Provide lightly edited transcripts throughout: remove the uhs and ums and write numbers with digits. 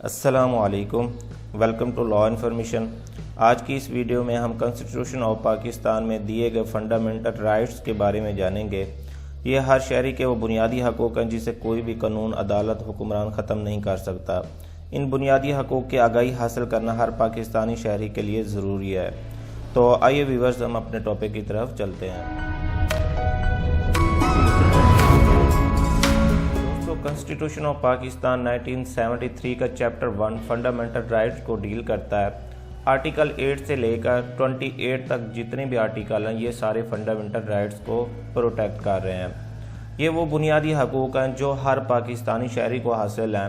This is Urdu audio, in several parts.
السلام علیکم، ویلکم ٹو لا انفارمیشن۔ آج کی اس ویڈیو میں ہم کنسٹیٹیوشن آف پاکستان میں دیے گئے فنڈامنٹل رائٹس کے بارے میں جانیں گے۔ یہ ہر شہری کے وہ بنیادی حقوق ہیں جسے کوئی بھی قانون، عدالت، حکمران ختم نہیں کر سکتا۔ ان بنیادی حقوق کی آگاہی حاصل کرنا ہر پاکستانی شہری کے لیے ضروری ہے۔ تو آئیے ویورز، ہم اپنے ٹاپک کی طرف چلتے ہیں۔ کنسٹیٹیوشن آف پاکستان 1973 کا چیپٹر 1 فنڈامنٹل رائٹس کو ڈیل کرتا ہے۔ آرٹیکل 8 سے لے کر 28 تک جتنے بھی آرٹیکل ہیں یہ سارے فنڈامنٹل رائٹس کو پروٹیکٹ کر رہے ہیں۔ یہ وہ بنیادی حقوق ہیں جو ہر پاکستانی شہری کو حاصل ہیں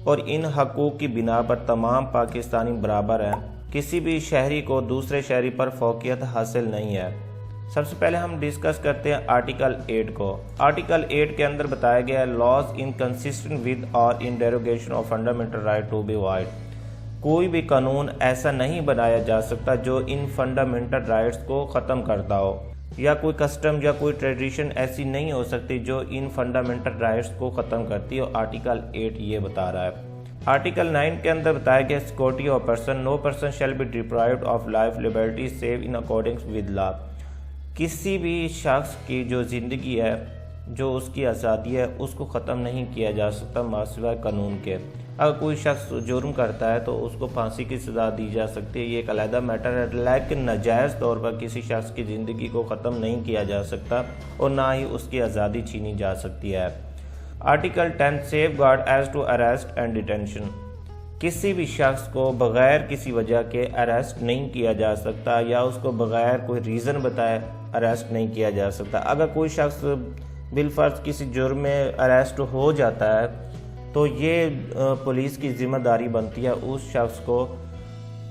اور ان حقوق کی بنا پر تمام پاکستانی برابر ہیں۔ کسی بھی شہری کو دوسرے شہری پر فوقیت حاصل نہیں ہے۔ سب سے پہلے ہم ڈسکس کرتے ہیں آرٹیکل 8 کو۔ آرٹیکل 8 کے اندر بتایا گیا ہے لاز انکنسسٹنٹ ود اور in derogation of fundamental right to be void. کوئی بھی قانون ایسا نہیں بنایا جا سکتا جو ان فنڈامنٹل رائٹس کو ختم کرتا ہو، یا کوئی کسٹم یا کوئی ٹریڈیشن ایسی نہیں ہو سکتی جو ان فنڈامنٹل رائٹس کو ختم کرتی ہو۔ آرٹیکل 8 یہ بتا رہا ہے۔ آرٹیکل 9 کے اندر بتایا گیا security of person, no person shall be deprived of life liberty save in according with law. کسی بھی شخص کی جو زندگی ہے، جو اس کی آزادی ہے، اس کو ختم نہیں کیا جا سکتا ماسوائے قانون کے۔ اگر کوئی شخص جرم کرتا ہے تو اس کو پھانسی کی سزا دی جا سکتی ہے، یہ ایک علیحدہ میٹر ہے، لیکن ناجائز طور پر کسی شخص کی زندگی کو ختم نہیں کیا جا سکتا اور نہ ہی اس کی آزادی چھینی جا سکتی ہے۔ Article 10 safeguard as to arrest and detention. کسی بھی شخص کو بغیر کسی وجہ کے اریسٹ نہیں کیا جا سکتا یا اس کو بغیر کوئی ریزن بتائے اریسٹ نہیں کیا جا سکتا۔ اگر کوئی شخص بالفرض کسی جرم میں اریسٹ ہو جاتا ہے تو یہ پولیس کی ذمہ داری بنتی ہے اس شخص کو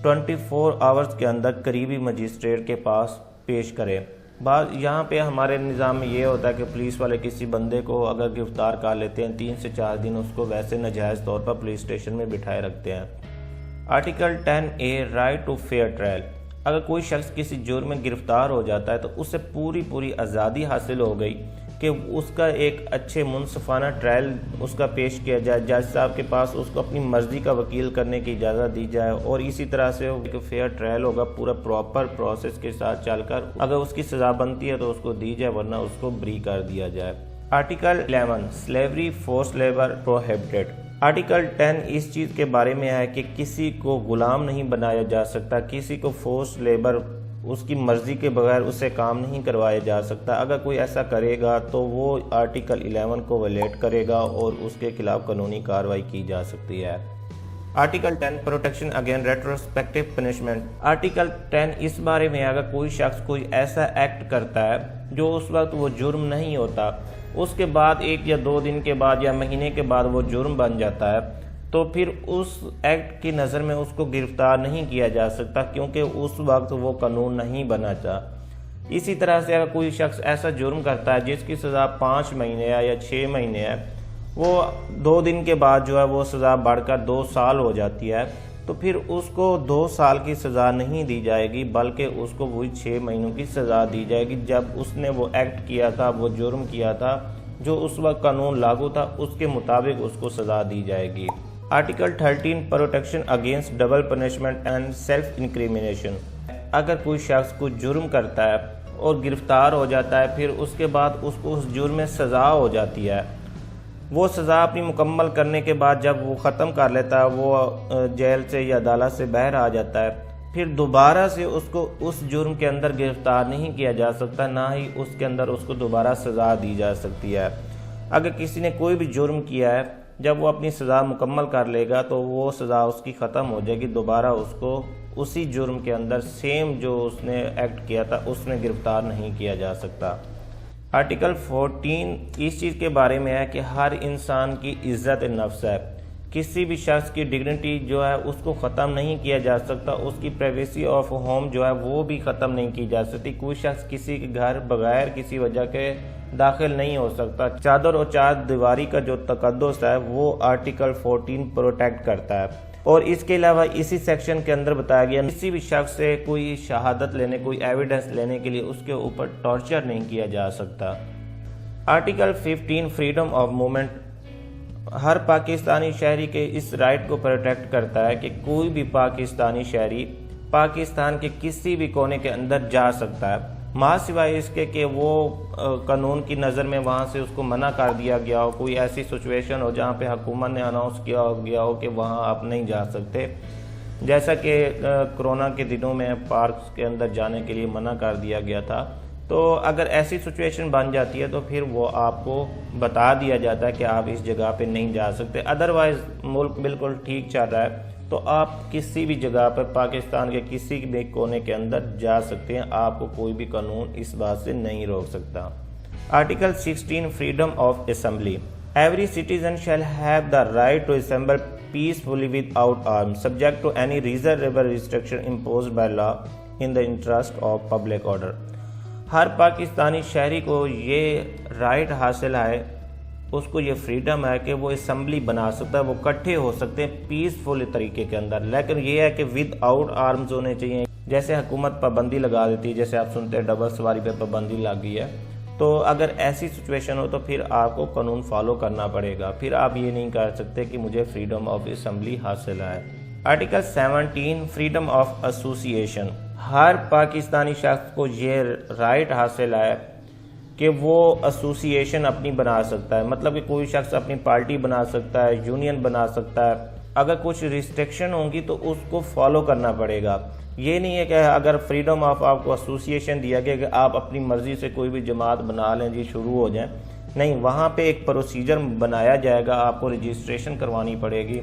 24 آورز کے اندر قریبی مجسٹریٹ کے پاس پیش کرے۔ یہاں پہ ہمارے نظام میں یہ ہوتا ہے کہ پولیس والے کسی بندے کو اگر گرفتار کر لیتے ہیں 3 سے 4 دن اس کو ویسے ناجائز طور پر پولیس اسٹیشن میں بٹھائے رکھتے ہیں۔ Article 10A right to fair trial. اگر کوئی شخص کسی جرم میں گرفتار ہو جاتا ہے تو اسے پوری آزادی حاصل ہو گئی کہ اس کا ایک اچھے منصفانہ ٹرائل اس کا پیش کیا جائے، جج صاحب کے پاس اس کو اپنی مرضی کا وکیل کرنے کی اجازت دی جائے، اور اسی طرح سے ایک فیئر ٹرائل ہوگا پورا پراپر پروسیس کے ساتھ چل کر اگر اس کی سزا بنتی ہے تو اس کو دی جائے، ورنہ اس کو بری کر دیا جائے۔ Article 11 slavery force labour prohibited. Article 10 اس چیز کے بارے میں ہے کہ کسی کو غلام نہیں بنایا جا سکتا، کسی کو فورس لیبر اس کی مرضی کے بغیر اسے کام نہیں کروایا جا سکتا۔ اگر کوئی ایسا کرے گا تو وہ آرٹیکل 11 کو ویلیٹ کرے گا اور اس کے خلاف قانونی کارروائی کی جا سکتی ہے۔ Article 10 protection against retrospective punishment. Article 10 اس بارے میں اگر کوئی شخص کوئی ایسا ایکٹ کرتا ہے جو اس وقت وہ جرم نہیں ہوتا، اس کے بعد 1 یا 2 دن کے بعد یا مہینے کے بعد وہ جرم بن جاتا ہے، تو پھر اس ایکٹ کی نظر میں اس کو گرفتار نہیں کیا جا سکتا کیونکہ اس وقت وہ قانون نہیں بنا تھا۔ اسی طرح سے اگر کوئی شخص ایسا جرم کرتا ہے جس کی سزا 5 مہینے ہے یا 6 مہینے ہے، وہ 2 دن کے بعد جو ہے وہ سزا بڑھ کر 2 سال ہو جاتی ہے، تو پھر اس کو 2 سال کی سزا نہیں دی جائے گی بلکہ اس کو وہی 6 مہینوں کی سزا دی جائے گی جب اس نے وہ ایکٹ کیا تھا، وہ جرم کیا تھا، جو اس وقت قانون لاگو تھا اس کے مطابق اس کو سزا دی جائے گی۔ Article 13 protection against double punishment and self incrimination. اگر کوئی شخص کوئی جرم کرتا ہے اور گرفتار ہو جاتا ہے، پھر اس کے بعد اس کو اس جرم میں سزا ہو جاتی ہے، وہ سزا اپنی مکمل کرنے کے بعد جب وہ ختم کر لیتا ہے، وہ جیل سے یا عدالت سے باہر آ جاتا ہے، پھر دوبارہ سے اس کو اس جرم کے اندر گرفتار نہیں کیا جا سکتا، نہ ہی اس کے اندر اس کو دوبارہ سزا دی جا سکتی ہے۔ اگر کسی نے کوئی بھی جرم کیا ہے، جب وہ اپنی سزا مکمل کر لے گا تو وہ سزا اس کی ختم ہو جائے گی، دوبارہ اس کو اسی جرم کے اندر سیم جو اس نے ایکٹ کیا تھا اس میں گرفتار نہیں کیا جا سکتا۔ آرٹیکل 14 اس چیز کے بارے میں ہے کہ ہر انسان کی عزت نفس ہے، کسی بھی شخص کی ڈگنیٹی جو ہے اس کو ختم نہیں کیا جا سکتا، اس کی پرائیویسی آف ہوم جو ہے وہ بھی ختم نہیں کی جا سکتی۔ کوئی شخص کسی کے گھر بغیر کسی وجہ کے داخل نہیں ہو سکتا۔ چادر اور چار دیواری کا جو تقدس ہے وہ آرٹیکل 14 پروٹیکٹ کرتا ہے، اور اس کے علاوہ اسی سیکشن کے اندر بتایا گیا کسی بھی شخص سے کوئی شہادت لینے، کوئی ایویڈنس لینے کے لیے اس کے اوپر ٹارچر نہیں کیا جا سکتا۔ آرٹیکل 15 فریڈم آف موومنٹ ہر پاکستانی شہری کے اس رائٹ کو پروٹیکٹ کرتا ہے کہ کوئی بھی پاکستانی شہری پاکستان کے کسی بھی کونے کے اندر جا سکتا ہے، ماں سوائے اس کے کہ وہ قانون کی نظر میں وہاں سے اس کو منع کر دیا گیا ہو، کوئی ایسی سچویشن ہو جہاں پہ حکومت نے اناؤنس کیا گیا ہو کہ وہاں آپ نہیں جا سکتے، جیسا کہ کرونا کے دنوں میں پارکس کے اندر جانے کے لیے منع کر دیا گیا تھا۔ تو اگر ایسی سچویشن بن جاتی ہے تو پھر وہ آپ کو بتا دیا جاتا ہے کہ آپ اس جگہ پہ نہیں جا سکتے، ادروائز ملک بالکل ٹھیک چل رہا ہے تو آپ کسی بھی جگہ پر پاکستان کے کسی بھی کونے کے اندر جا سکتے ہیں، آپ کو کوئی بھی قانون اس بات سے نہیں روک سکتا۔ Article 16 freedom of assembly, every citizen shall have the right to assemble peacefully without arms subject to any reasonable restriction imposed by law in the interest of public order. ہر پاکستانی شہری کو یہ رائٹ حاصل ہے، اس کو یہ فریڈم ہے کہ وہ اسمبلی بنا سکتا ہے، وہ اکٹھے ہو سکتے ہیں پیسفل طریقے کے اندر، لیکن یہ ہے کہ ود آؤٹ آرمز ہونے چاہیے۔ جیسے حکومت پابندی لگا دیتی ہے، جیسے آپ سنتے ہیں ڈبل سواری پہ پابندی لگ گئی ہے، تو اگر ایسی سچویشن ہو تو پھر آپ کو قانون فالو کرنا پڑے گا، پھر آپ یہ نہیں کر سکتے کہ مجھے فریڈم آف اسمبلی حاصل ہے۔ آرٹیکل 17 فریڈم آف ایسوسیشن، ہر پاکستانی شخص کو یہ رائٹ حاصل ہے کہ وہ ایسوسیشن اپنی بنا سکتا ہے، مطلب کہ کوئی شخص اپنی پارٹی بنا سکتا ہے، یونین بنا سکتا ہے۔ اگر کچھ ریسٹرکشن ہوں گی تو اس کو فالو کرنا پڑے گا۔ یہ نہیں ہے کہ اگر فریڈم آف آپ کو ایسوسیشن دیا گیا کہ آپ اپنی مرضی سے کوئی بھی جماعت بنا لیں جی، شروع ہو جائیں، نہیں، وہاں پہ ایک پروسیجر بنایا جائے گا، آپ کو رجسٹریشن کروانی پڑے گی،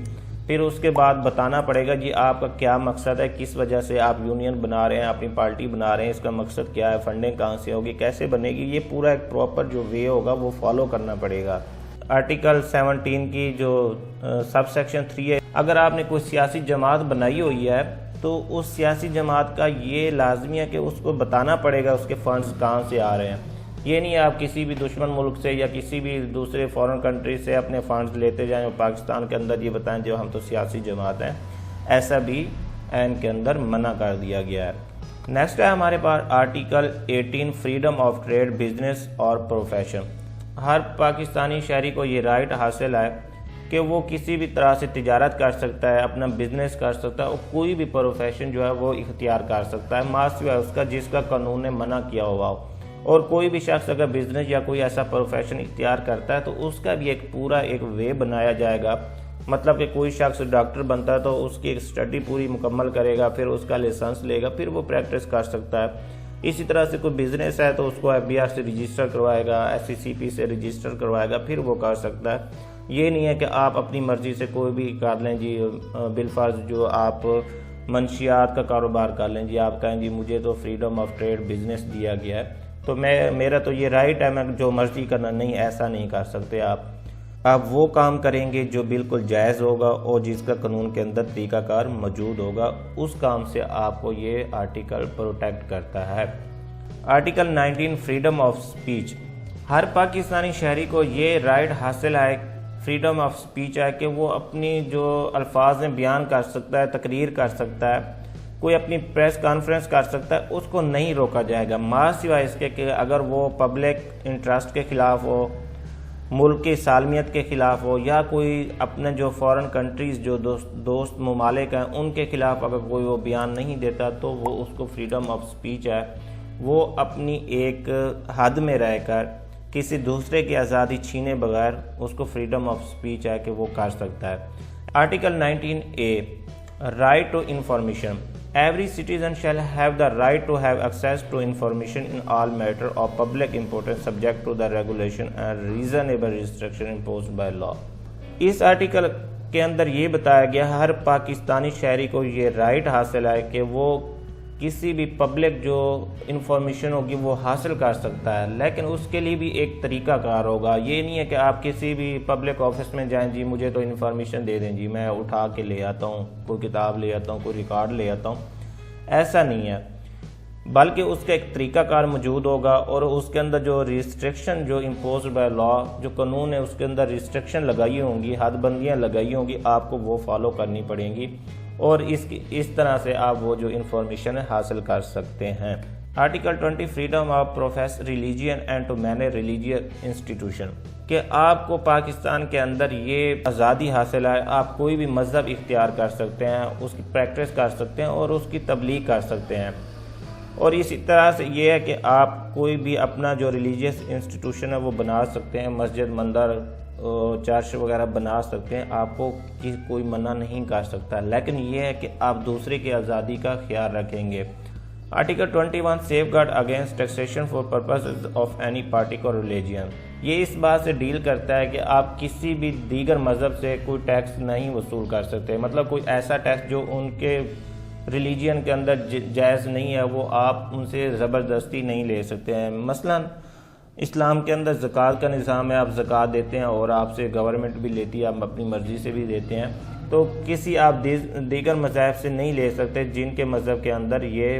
پھر اس کے بعد بتانا پڑے گا جی آپ کا کیا مقصد ہے، کس وجہ سے آپ یونین بنا رہے ہیں، اپنی پارٹی بنا رہے ہیں، اس کا مقصد کیا ہے، فنڈنگ کہاں سے ہوگی، کیسے بنے گی، یہ پورا ایک پراپر جو وے ہوگا وہ فالو کرنا پڑے گا۔ آرٹیکل 17 کی جو سب سیکشن 3 ہے، اگر آپ نے کوئی سیاسی جماعت بنائی ہوئی ہے تو اس سیاسی جماعت کا یہ لازمی ہے کہ اس کو بتانا پڑے گا اس کے فنڈز کہاں سے آ رہے ہیں۔ یہ نہیں آپ کسی بھی دشمن ملک سے یا کسی بھی دوسرے فورن کنٹری سے اپنے فنڈز لیتے جائیں اور پاکستان کے اندر یہ بتائیں جو ہم تو سیاسی جماعت ہیں، ایسا بھی عین کے اندر منع کر دیا گیا ہے۔ نیکسٹ ہے ہمارے پاس article 18 freedom of trade, business اور پروفیشن۔ ہر پاکستانی شہری کو یہ رائٹ حاصل ہے کہ وہ کسی بھی طرح سے تجارت کر سکتا ہے، اپنا بزنس کر سکتا ہے اور کوئی بھی پروفیشن جو ہے وہ اختیار کر سکتا ہے، ماں سوائے اس کا جس کا قانون نے منع کیا ہوا ہو۔ اور کوئی بھی شخص اگر بزنس یا کوئی ایسا پروفیشن اختیار کرتا ہے تو اس کا بھی ایک پورا ایک وے بنایا جائے گا، مطلب کہ کوئی شخص ڈاکٹر بنتا ہے تو اس کی ایک سٹڈی پوری مکمل کرے گا، پھر اس کا لائسنس لے گا، پھر وہ پریکٹس کر سکتا ہے۔ اسی طرح سے کوئی بزنس ہے تو اس کو FBR سے رجسٹر کروائے گا، SCCP سے رجسٹر کروائے گا، پھر وہ کر سکتا ہے۔ یہ نہیں ہے کہ آپ اپنی مرضی سے کوئی بھی کر لیں جی، بالفرض جو آپ منشیات کا کاروبار کر لیں جی، آپ کہیں جی مجھے تو فریڈم آف ٹریڈ بزنس دیا گیا ہے تو میرا تو یہ رائٹ ہے، میں جو مرضی کرنا، نہیں، ایسا نہیں کر سکتے آپ وہ کام کریں گے جو بالکل جائز ہوگا اور جس کا قانون کے اندر طریقہ کار موجود ہوگا، اس کام سے آپ کو یہ آرٹیکل پروٹیکٹ کرتا ہے۔ آرٹیکل 19 فریڈم آف سپیچ، ہر پاکستانی شہری کو یہ رائٹ حاصل ہے، فریڈم آف سپیچ ہے کہ وہ اپنی جو الفاظ میں بیان کر سکتا ہے، تقریر کر سکتا ہے، کوئی اپنی پریس کانفرنس کر سکتا ہے، اس کو نہیں روکا جائے گا، ماں سوائے اس کے کہ اگر وہ پبلک انٹرسٹ کے خلاف ہو، ملک کی سالمیت کے خلاف ہو، یا کوئی اپنے جو فورن کنٹریز جو دوست ممالک ہیں ان کے خلاف اگر کوئی وہ بیان نہیں دیتا تو وہ اس کو فریڈم آف سپیچ ہے، وہ اپنی ایک حد میں رہ کر کسی دوسرے کی آزادی چھینے بغیر اس کو فریڈم آف سپیچ ہے کہ وہ کر سکتا ہے۔ Article 19A right to information, every citizen shall have the right to have access to information in all matter of public importance subject to the regulation and reasonable restriction imposed by law. اس آرٹیکل کے اندر یہ بتایا گیا ہر پاکستانی شہری کو یہ رائٹ حاصل ہے کہ وہ کسی بھی پبلک جو انفارمیشن ہوگی وہ حاصل کر سکتا ہے، لیکن اس کے لیے بھی ایک طریقہ کار ہوگا۔ یہ نہیں ہے کہ آپ کسی بھی پبلک آفس میں جائیں جی مجھے تو انفارمیشن دے دیں جی، میں اٹھا کے لے آتا ہوں، کوئی کتاب لے آتا ہوں، کوئی ریکارڈ لے آتا ہوں، ایسا نہیں ہے، بلکہ اس کا ایک طریقہ کار موجود ہوگا اور اس کے اندر جو ریسٹرکشن جو امپوزڈ بائی لا، جو قانون ہے اس کے اندر ریسٹرکشن لگائی ہوں گی، حد بندیاں لگائی ہوں گی، آپ کو وہ فالو کرنی پڑیں گی اور اس طرح سے آپ وہ جو انفارمیشن ہے حاصل کر سکتے ہیں۔ Article 20 freedom of profess religion and to manage religious institution, کہ آپ کو پاکستان کے اندر یہ آزادی حاصل ہے، آپ کوئی بھی مذہب اختیار کر سکتے ہیں، اس کی پریکٹس کر سکتے ہیں اور اس کی تبلیغ کر سکتے ہیں، اور اسی طرح سے یہ ہے کہ آپ کوئی بھی اپنا جو ریلیجیس انسٹیٹیوشن ہے وہ بنا سکتے ہیں، مسجد، مندر، چرچ وغیرہ بنا سکتے ہیں، آپ کو کوئی منع نہیں کر سکتا، لیکن یہ ہے کہ آپ دوسرے کی آزادی کا خیال رکھیں گے۔ Article 21 safeguard against taxation for purposes of any particular religion, یہ اس بات سے ڈیل کرتا ہے کہ آپ کسی بھی دیگر مذہب سے کوئی ٹیکس نہیں وصول کر سکتے، مطلب کوئی ایسا ٹیکس جو ان کے ریلیجین کے اندر جائز نہیں ہے وہ آپ ان سے زبردستی نہیں لے سکتے ہیں۔ مثلا اسلام کے اندر زکوٰۃ کا نظام ہے، آپ زکوٰۃ دیتے ہیں اور آپ سے گورنمنٹ بھی لیتی ہے، آپ اپنی مرضی سے بھی دیتے ہیں، تو کسی آپ دیگر مذاہب سے نہیں لے سکتے جن کے مذہب کے اندر یہ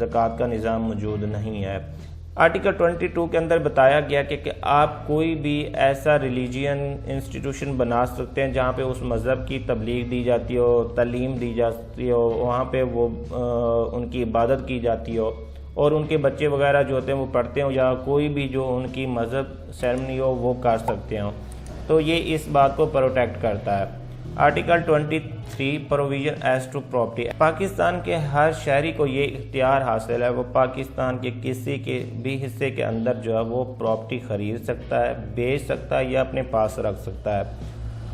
زکوٰۃ کا نظام موجود نہیں ہے۔ آرٹیکل 22 کے اندر بتایا گیا کہ آپ کوئی بھی ایسا ریلیجین انسٹیٹیوشن بنا سکتے ہیں جہاں پہ اس مذہب کی تبلیغ دی جاتی ہو، تعلیم دی جاتی ہو، وہاں پہ وہ ان کی عبادت کی جاتی ہو اور ان کے بچے وغیرہ جو ہوتے ہیں وہ پڑھتے ہوں، یا کوئی بھی جو ان کی مذہب سیرمنی ہو وہ کر سکتے ہوں، تو یہ اس بات کو پروٹیکٹ کرتا ہے۔ Article 23 provision as to property, Pakistan کے ہر شہری کو یہ اختیار حاصل ہے، وہ پاکستان کے کسی کے بھی حصے کے اندر جو ہے وہ پراپرٹی خرید سکتا ہے، بیچ سکتا ہے یا اپنے پاس رکھ سکتا ہے،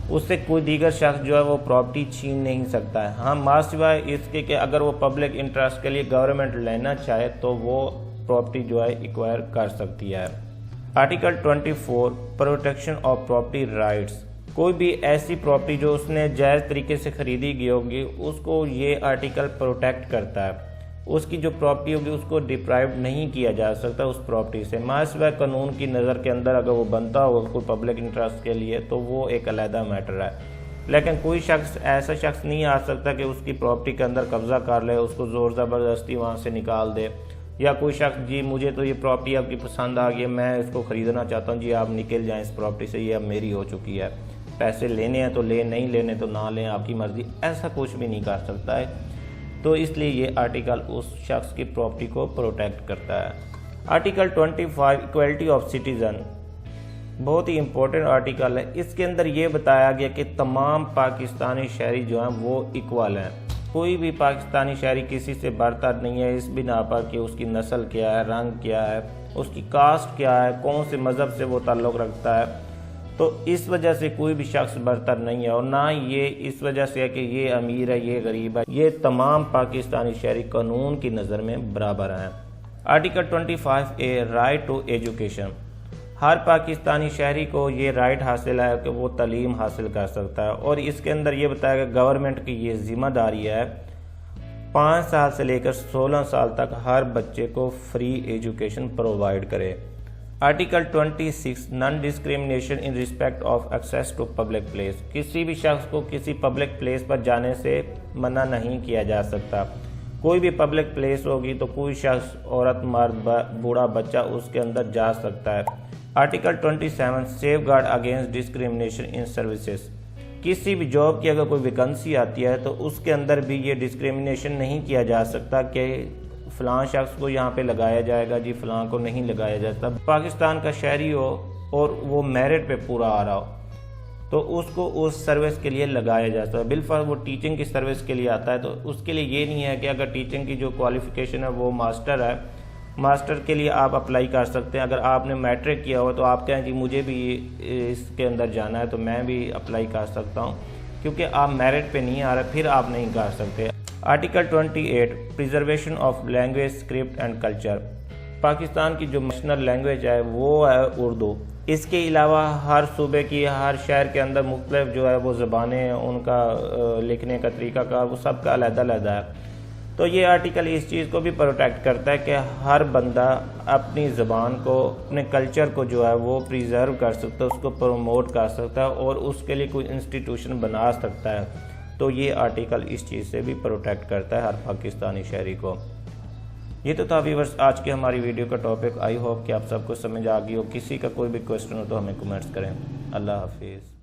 اس سے کوئی دیگر شخص جو ہے وہ پراپرٹی چھین نہیں سکتا ہے۔ ہاں، ماں سوائے اس کے کہ اگر وہ پبلک انٹرسٹ کے لیے گورنمنٹ لینا چاہے تو وہ پراپرٹی جو ہے ایکوائر کر سکتی ہے۔ Article 24 protection of property rights, کوئی بھی ایسی پراپرٹی جو اس نے جائز طریقے سے خریدی گئی ہوگی اس کو یہ آرٹیکل پروٹیکٹ کرتا ہے، اس کی جو پراپرٹی ہوگی اس کو ڈپرائیو نہیں کیا جا سکتا اس پراپرٹی سے، ماسوائے قانون کی نظر کے اندر اگر وہ بنتا ہوگا کوئی پبلک انٹرسٹ کے لیے تو وہ ایک علیحدہ میٹر ہے، لیکن کوئی شخص ایسا شخص نہیں آ سکتا کہ اس کی پراپرٹی کے اندر قبضہ کر لے، اس کو زور زبردستی وہاں سے نکال دے، یا کوئی شخص جی مجھے تو یہ پراپرٹی آپ کی پسند آ گئی ہے، میں اس کو خریدنا چاہتا ہوں، جی آپ نکل جائیں اس پراپرٹی سے، یہ اب میری ہو چکی ہے، پیسے لینے ہیں تو لیں، نہیں لینے تو نہ لیں، آپ کی مرضی، ایسا کچھ بھی نہیں کر سکتا ہے، تو اس لیے یہ آرٹیکل اس شخص کی پراپرٹی کو پروٹیکٹ کرتا ہے۔ آرٹیکل 25 ایکویلٹی آف سٹیزن، بہت ہی امپورٹنٹ آرٹیکل ہے، اس کے اندر یہ بتایا گیا کہ تمام پاکستانی شہری جو ہیں وہ ایکول ہیں، کوئی بھی پاکستانی شہری کسی سے برتر نہیں ہے اس بنا پر کہ اس کی نسل کیا ہے، رنگ کیا ہے، اس کی کاسٹ کیا ہے، کون سے مذہب سے وہ تعلق رکھتا ہے، تو اس وجہ سے کوئی بھی شخص برتر نہیں ہے، اور نہ یہ اس وجہ سے ہے کہ یہ امیر ہے، یہ غریب ہے، یہ تمام پاکستانی شہری قانون کی نظر میں برابر ہیں۔ Article 25A right to education, ہر پاکستانی شہری کو یہ رائٹ حاصل ہے کہ وہ تعلیم حاصل کر سکتا ہے، اور اس کے اندر یہ بتایا کہ گورنمنٹ کی یہ ذمہ داری ہے 5 سال سے لے کر 16 سال تک ہر بچے کو فری ایجوکیشن پرووائڈ کرے۔ Article 26 non discrimination in respect of access to public place, کسی بھی شخص کو کسی پبلک پلیس پر جانے سے منع نہیں کیا جا سکتا، کوئی بھی پبلک پلیس ہوگی تو کوئی شخص، عورت، مرد، بوڑھا، بچہ اس کے اندر جا سکتا ہے۔ Article 27 safeguard against discrimination in services, کسی بھی جاب کی اگر کوئی ویکنسی آتی ہے تو اس کے اندر بھی یہ ڈسکریمنیشن نہیں کیا جا سکتا کہ فلاں شخص کو یہاں پہ لگایا جائے گا، جی فلاں کو نہیں لگایا جاتا۔ پاکستان کا شہری ہو اور وہ میرٹ پہ پورا آ رہا ہو تو اس کو اس سروس کے لیے لگایا جاتا ہے، بالفرض وہ ٹیچنگ کی سروس کے لیے آتا ہے تو اس کے لیے یہ نہیں ہے کہ اگر ٹیچنگ کی جو کوالیفیکیشن ہے وہ ماسٹر ہے، ماسٹر کے لیے آپ اپلائی کر سکتے ہیں، اگر آپ نے میٹرک کیا ہو تو آپ کہیں جی مجھے بھی اس کے اندر جانا ہے تو میں بھی اپلائی کر سکتا ہوں، کیونکہ آپ میرٹ پہ نہیں آ رہے پھر آپ نہیں کر سکتے۔ Article 28 preservation of language, script and culture, Pakistan کی جو نیشنل لینگویج ہے وہ ہے اردو، اس کے علاوہ ہر صوبے کی، ہر شہر کے اندر مختلف جو ہے وہ زبانیں ہیں، ان کا لکھنے کا طریقہ کار وہ سب کا علیحدہ علیحدہ ہے، تو یہ آرٹیکل اس چیز کو بھی پروٹیکٹ کرتا ہے کہ ہر بندہ اپنی زبان کو، اپنے کلچر کو جو ہے وہ پریزرو کر سکتا ہے، اس کو پروموٹ کر سکتا ہے اور اس کے لیے کوئی انسٹیٹیوشن بنا سکتا ہے، تو یہ آرٹیکل اس چیز سے بھی پروٹیکٹ کرتا ہے ہر پاکستانی شہری کو۔ یہ تو تھا ویورز آج کی ہماری ویڈیو کا ٹاپک، آئی ہوپ کہ آپ سب کو سمجھ آ گئی ہو، کسی کا کوئی بھی کوسچن ہو تو ہمیں کمنٹس کریں۔ اللہ حافظ۔